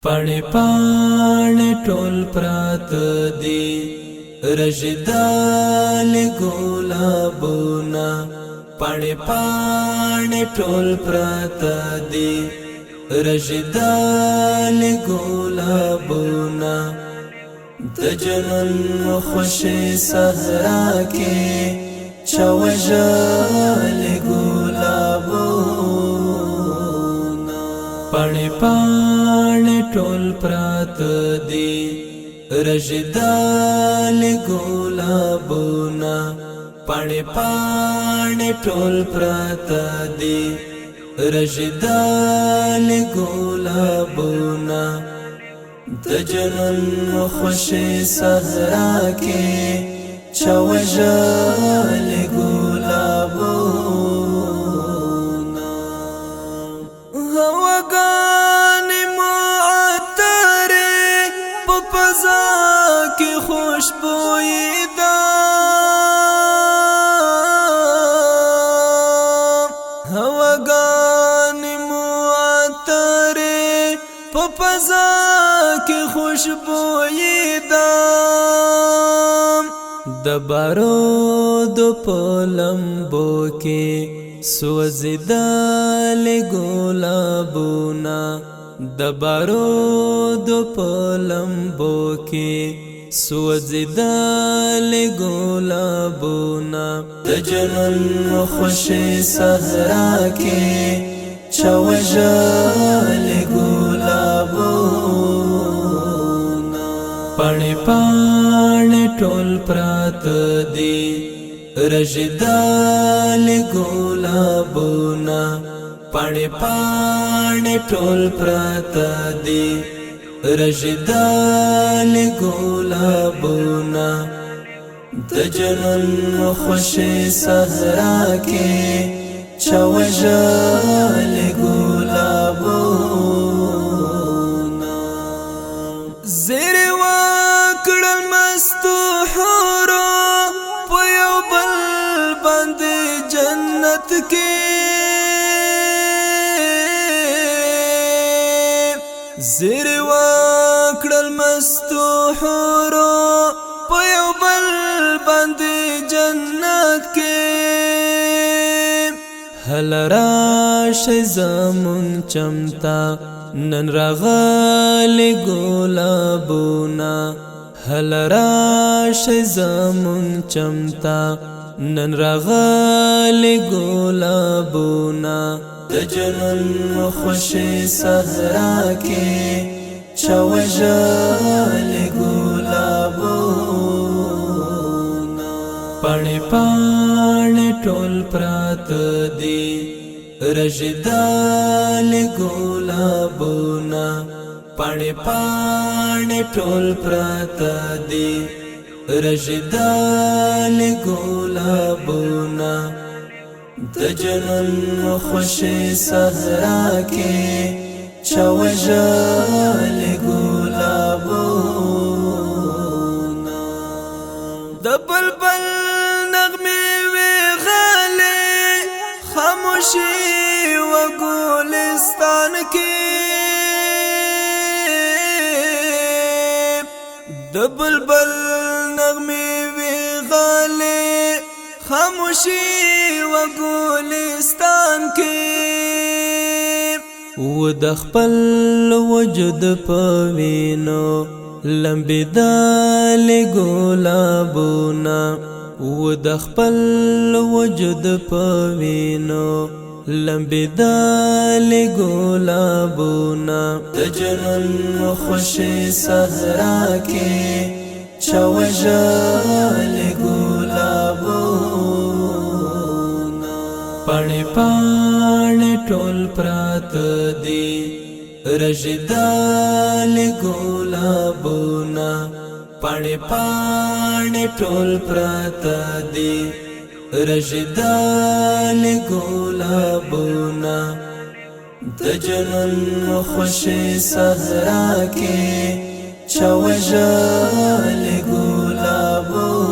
پاڼې پاڼې ټول پرات دي رژیدال ګلابونه پاڼې پاڼې ټول پرات دي رژیدال ګلابونه د جنون خوشي صحرا کې چوژل ګلابونه پاڼې پاڼې ټول پرات دي رژیدال ګلابونه پاڼې پاڼې ټول پرات دي رژیدال ګلابونه د جنون خوشي صحرا کې چوژل ګلابونه هواګانې معطرې په فضا کې خوشبويي ده هواګانې معطرې په فضا کې خوشبويي ده د بارود په لمبو کې سوځېدل ګلابونه د بارود په لمبو کې سوځېدل ګلابونه د جنون خوشي صحرا کې چوژل ګلابونه پاڼې پاڼې ټول پرات دي رژیدال ګلابونه پاڼې پاڼې ټول پرات دي رژیدال ګلابونه د جنون خوشي صحرا کې چوژل ګلابونه زیر وکړل مستو حورو په یو بل باندې جنت کې زیر وکړل مستو حورو په یو بل باندې جنت کې هل راشي زمون چمتا نن راغلي ګلابونه هل راشي زمون چمتا نن راغلي ګلابونه د جنون خوشي صحرا کې چوژل ګلابونه پاڼې پاڼې ټول پرات دي رژیدال ګلابونه پاڼې پاڼې ټول پرات دي رژیدال ګلابونه د جنون خوشي صحرا کې چوژل ګلابونه د بلبل نغمې وی غالې خاموشي و ګلستان کې د بلبل نغمې وی غالې خاموشي و ګلستان کې و د خپل وجود په وینو لمبېدل ګلابونه و د خپل وجود په وینو لمبېدل ګلابونه د جنون خوشي صحرا کې چوژل ګلابونه پاڼې پاڼې ټول پرات دي رژیدال ګلابونه پاڼې پاڼې ټول پرات دي رژیدال ګلابونه د جنون خوشي صحرا کې چوژل ګلابونه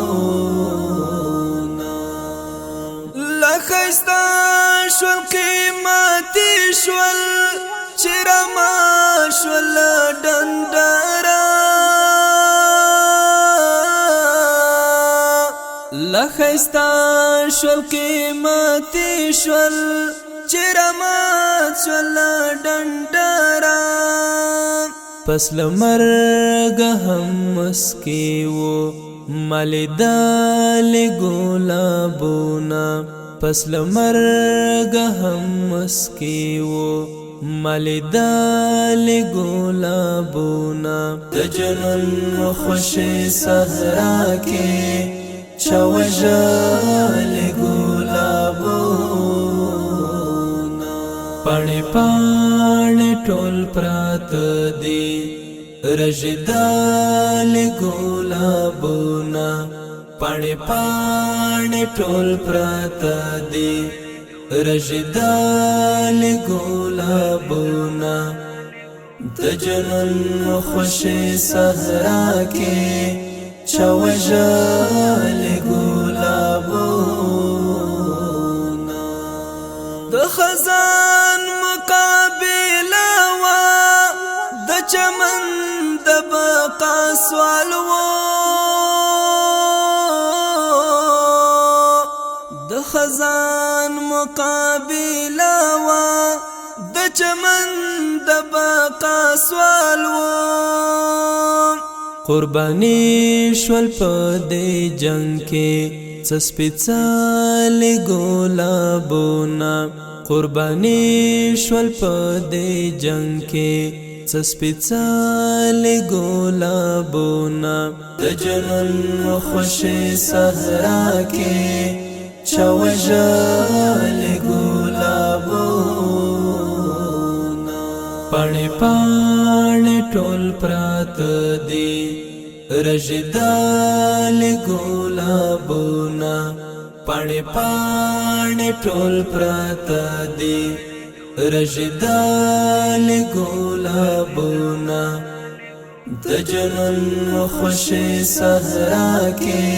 لخستا شول قیمتي شول چرما شول لخستا شول قیمتی شول چرمات شول ڈنڈرا پس لمرگ هم مسکی و مالی دالی گلابونا پس لمرگ هم مسکی و مالی دالی گلابونا دجنن خوشی صحرا کی چوجالی گلابونا پانی پانی ټول پرات دی رجدالی گلابونا پانی پانی ټول پرات دی رجدالی گلابونا دجنن خوشی صحرا کی چوجالی گلابونا د خزان مقابله وا د چمن د بقا سوال وا د خزان مقابله وا د چمن د بقا سوال وا قربانی شول په دې جنگ کې سپېڅلې ګلابونه قربانی شول په دې جنگ کې سپېڅلې ګلابونه د جنون خوشي صحرا کې چوجالی گلابونا پانی پانی ټول پرات دی رجدالی گلابونا پانی پانی ټول پرات دی رجدالی گلابونا د جنون خوشي صحرا کې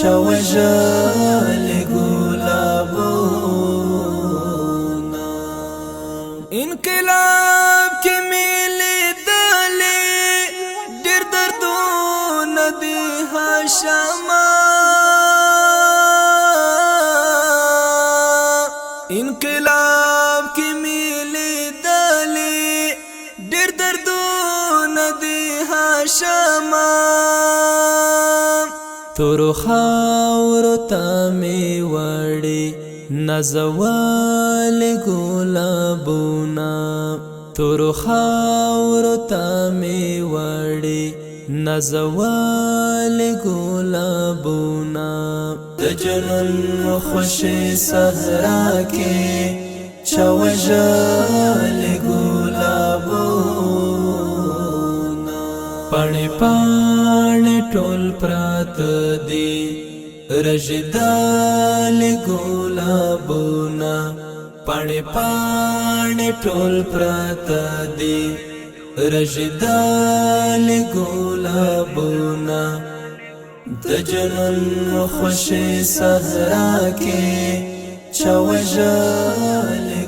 چوجالی گلابونا انقلاب کی میلی دلی ډېر دردونه دي هاشما انقلاب کی میلی دلی ډېر دردونه دي هاشما تورو خاورو تامی وڑی نزوال گلابونا تورو خاورو تامی وڑی نزوال گلابونا د جنون خوشی صحرا کی چوجالی گلابونا پانی پانی ټول پرات دی رجدالی گلابونا پانی پانی ټول پرات دی رجدالی گلابونا د جنون خوشي صحرا کې چوجالی